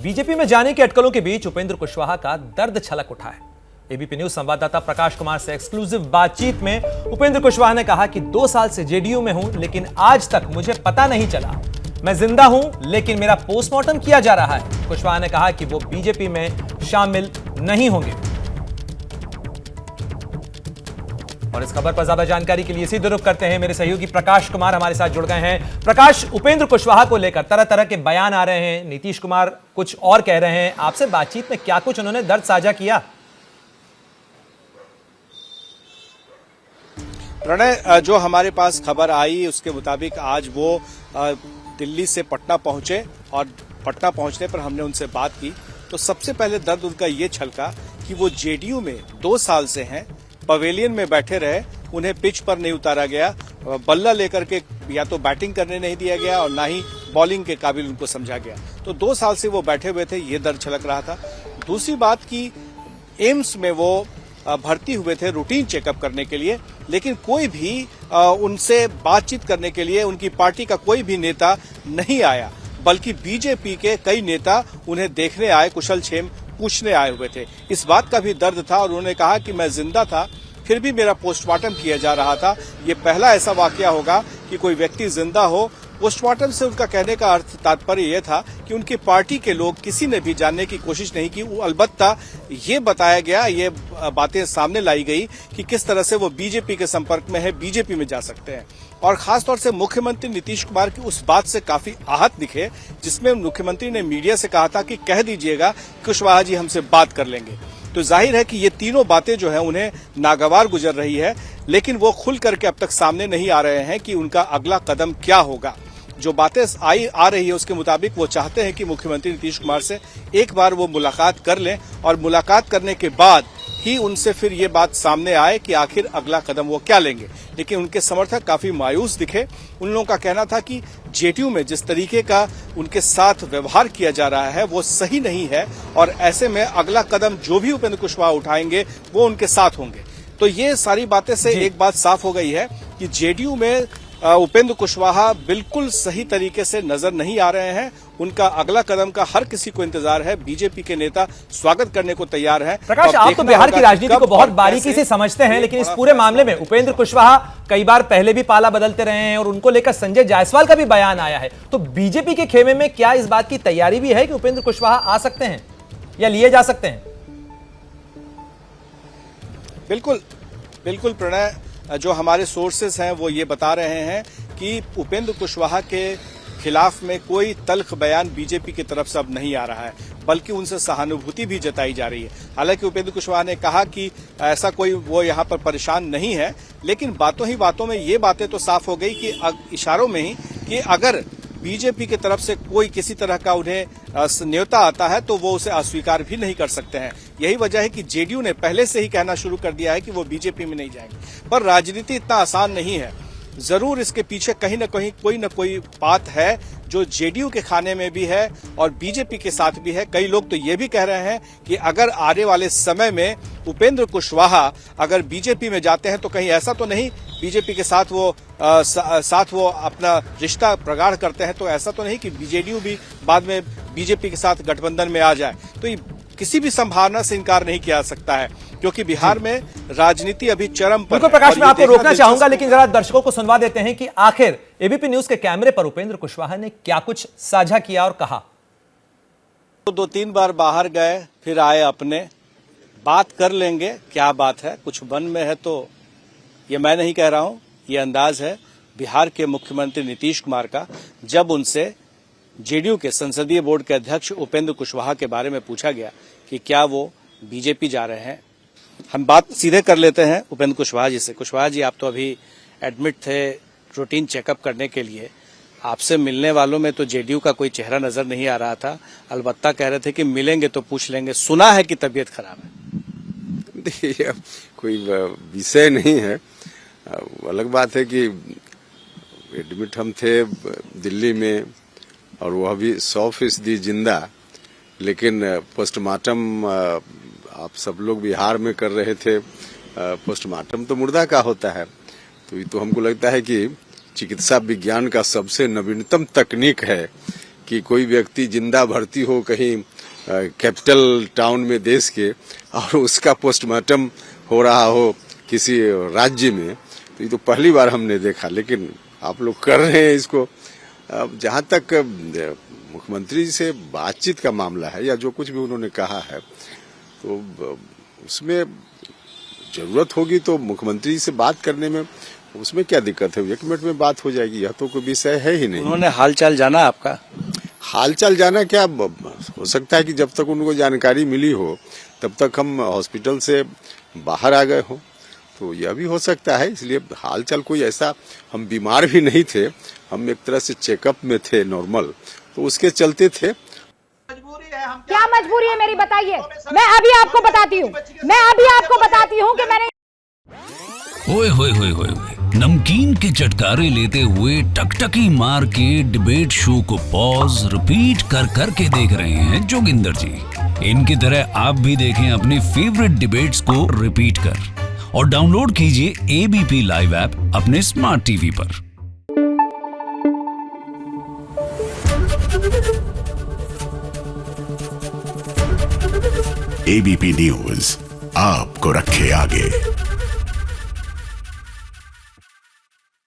BJP में जाने की अटकलों के बीच उपेंद्र कुशवाहा का दर्द छलक उठा है। एबीपी न्यूज संवाददाता प्रकाश कुमार से एक्सक्लूसिव बातचीत में उपेंद्र कुशवाहा ने कहा कि 2 साल से जेडीयू में हूं, लेकिन आज तक मुझे पता नहीं चला। मैं जिंदा हूं, लेकिन मेरा पोस्टमार्टम किया जा रहा है। कुशवाहा ने कहा कि वो बीजेपी में शामिल नहीं होंगे। और इस खबर पर ज्यादा जानकारी के लिए सीधे रुख करते हैं, मेरे सहयोगी प्रकाश कुमार हमारे साथ जुड़ गए हैं। प्रकाश, उपेंद्र कुशवाहा को लेकर तरह तरह के बयान आ रहे हैं, नीतीश कुमार कुछ और कह रहे हैं। आपसे बातचीत में क्या कुछ उन्होंने दर्द साझा किया? प्रणय, जो हमारे पास खबर आई उसके मुताबिक आज वो दिल्ली से पटना पहुंचे और पटना पहुंचने पर हमने उनसे बात की तो सबसे पहले दर्द उनका ये छलका कि वो जेडीयू में 2 साल से हैं, पवेलियन में बैठे रहे, उन्हें पिच पर नहीं उतारा गया, बल्ला लेकर के या तो बैटिंग करने नहीं दिया गया और ना ही बॉलिंग के काबिल उनको समझा गया। तो 2 साल से वो बैठे हुए थे, ये दर्द छलक रहा था। दूसरी बात कि एम्स में वो भर्ती हुए थे रूटीन चेकअप करने के लिए, लेकिन कोई भी उनसे बातचीत करने के लिए उनकी पार्टी का कोई भी नेता नहीं आया, बल्कि बीजेपी के कई नेता उन्हें देखने आए, कुशल क्षेम पूछने आए हुए थे। इस बात का भी दर्द था और उन्होंने कहा कि मैं जिंदा था, फिर भी मेरा पोस्टमार्टम किया जा रहा था। ये पहला ऐसा वाकया होगा कि कोई व्यक्ति जिंदा हो। पोस्टमार्टम से उनका कहने का अर्थ तात्पर्य यह था कि उनकी पार्टी के लोग किसी ने भी जानने की कोशिश नहीं की। अलबत्ता ये बताया गया, ये बातें सामने लाई गई कि किस तरह से वो बीजेपी के संपर्क में है, बीजेपी में जा सकते हैं। और खासतौर से मुख्यमंत्री नीतीश कुमार की उस बात से काफी आहत दिखे, जिसमें मुख्यमंत्री ने मीडिया से कहा था कि कह दीजिएगा कुशवाहा जी हमसे बात कर लेंगे। तो जाहिर है कि ये तीनों बातें जो है उन्हें नागवार गुजर रही है, लेकिन वो खुल करके अब तक सामने नहीं आ रहे हैं कि उनका अगला कदम क्या होगा। जो बातें आ रही है उसके मुताबिक वो चाहते हैं कि मुख्यमंत्री नीतीश कुमार से एक बार वो मुलाकात कर लें और मुलाकात करने के बाद ही उनसे फिर ये बात सामने आए कि आखिर अगला कदम वो क्या लेंगे। लेकिन उनके समर्थक काफी मायूस दिखे। उन लोगों का कहना था कि जेडीयू में जिस तरीके का उनके साथ व्यवहार किया जा रहा है वो सही नहीं है और ऐसे में अगला कदम जो भी उपेंद्र कुशवाहा उठाएंगे वो उनके साथ होंगे। तो ये सारी बातें से एक बात साफ हो गई है कि जेडीयू में उपेंद्र कुशवाहा बिल्कुल सही तरीके से नजर नहीं आ रहे हैं। उनका अगला कदम का हर किसी को इंतजार है। बीजेपी के नेता स्वागत करने को तैयार हैं। प्रकाश, आप तो बिहार की राजनीति को बहुत बारीकी से समझते हैं, लेकिन इस पूरे मामले में उपेंद्र कुशवाहा कई बार पहले भी पाला बदलते रहे हैं और उनको लेकर संजय जायसवाल का भी बयान आया है। तो बीजेपी के खेमे में क्या इस बात की तैयारी भी है कि उपेंद्र कुशवाहा आ सकते हैं या लिए जा सकते हैं? बिल्कुल बिल्कुल प्रणय, जो हमारे सोर्सेस हैं वो ये बता रहे हैं कि उपेंद्र कुशवाहा के खिलाफ में कोई तल्ख बयान बीजेपी की तरफ से अब नहीं आ रहा है, बल्कि उनसे सहानुभूति भी जताई जा रही है। हालांकि उपेंद्र कुशवाहा ने कहा कि ऐसा कोई वो यहाँ पर परेशान नहीं है, लेकिन बातों ही बातों में ये बातें तो साफ हो गई कि इशारों में ही कि अगर बीजेपी की तरफ से कोई किसी तरह का उन्हें न्योता आता है तो वो उसे अस्वीकार भी नहीं कर सकते हैं। यही वजह है कि जेडीयू ने पहले से ही कहना शुरू कर दिया है कि वो बीजेपी में नहीं जाएंगे। पर राजनीति इतना आसान नहीं है, जरूर इसके पीछे कहीं न कहीं कोई न कोई बात है जो जेडीयू के खाने में भी है और बीजेपी के साथ भी है। कई लोग तो ये भी कह रहे हैं कि अगर आने वाले समय में उपेंद्र कुशवाहा अगर बीजेपी में जाते हैं तो कहीं ऐसा तो नहीं बीजेपी के साथ वो अपना रिश्ता प्रगाढ़ करते हैं, तो ऐसा तो नहीं कि जेडीयू भी बाद में बीजेपी के साथ गठबंधन में आ जाए। तो ये किसी भी संभावना से इनकार नहीं किया जा सकता है, क्योंकि बिहार में राजनीति अभी चरम पर है। प्रकाश, मैं आपको रोकना चाहूंगा, लेकिन जरा दर्शकों को सुनवा देते हैं कि आखिर एबीपी न्यूज के कैमरे पर उपेंद्र कुशवाहा ने क्या कुछ साझा किया और कहा। तो 2-3 बार बाहर गए, फिर आए अपने, बात कर लेंगे। क्या बात है, कुछ मन में है तो ये मैं नहीं कह रहा हूं, ये अंदाज है बिहार के मुख्यमंत्री नीतीश कुमार का। जब उनसे जेडीयू के संसदीय बोर्ड के अध्यक्ष उपेंद्र कुशवाहा के बारे में पूछा गया कि क्या वो बीजेपी जा रहे हैं, हम बात सीधे कर लेते हैं उपेंद्र कुशवाहा जी से। कुशवाहा जी, आप तो अभी एडमिट थे रूटीन चेकअप करने के लिए, आपसे मिलने वालों में तो जेडीयू का कोई चेहरा नजर नहीं आ रहा था। अलबत्ता कह रहे थे कि मिलेंगे तो पूछ लेंगे। सुना है कि तबीयत खराब है। देखिए, कोई विषय नहीं है। अलग बात है कि एडमिट हम थे दिल्ली में और वह भी 100% जिंदा, लेकिन पोस्टमार्टम आप सब लोग बिहार में कर रहे थे। पोस्टमार्टम तो मुर्दा का होता है, तो हमको लगता है कि चिकित्सा विज्ञान का सबसे नवीनतम तकनीक है कि कोई व्यक्ति जिंदा भर्ती हो कहीं कैपिटल टाउन में देश के और उसका पोस्टमार्टम हो रहा हो किसी राज्य में, तो ये तो पहली बार हमने देखा। लेकिन आप लोग कर रहे हैं इसको। जहां तक मुख्यमंत्री से बातचीत का मामला है या जो कुछ भी उन्होंने कहा है, तो उसमें जरूरत होगी तो मुख्यमंत्री से बात करने में उसमें क्या दिक्कत है, 1 मिनट में बात हो जाएगी। यह तो कोई विषय है ही नहीं। उन्होंने हालचाल जाना आपका? हालचाल जाना क्या, हो सकता है कि जब तक उनको जानकारी मिली हो तब तक हम हॉस्पिटल से बाहर आ गए हो, तो यह भी हो सकता है। इसलिए हालचाल कोई ऐसा, हम बीमार भी नहीं थे, हम एक तरह से चेकअप में थे नॉर्मल, तो उसके चलते थे। क्या मजबूरी है मेरी, बताइए। मैं अभी आपको बताती हूँ कि मैंने ओए होए होए होए नमकीन के चटकारे लेते हुए टकटकी मार के डिबेट शो को पॉज रिपीट कर करके देख रहे हैं जोगिंदर जी। इनकी तरह आप भी देखें अपने फेवरेट डिबेट्स को रिपीट कर और डाउनलोड कीजिए एबीपी लाइव ऐप अपने स्मार्ट टीवी पर। एबीपी न्यूज आपको रखे आगे।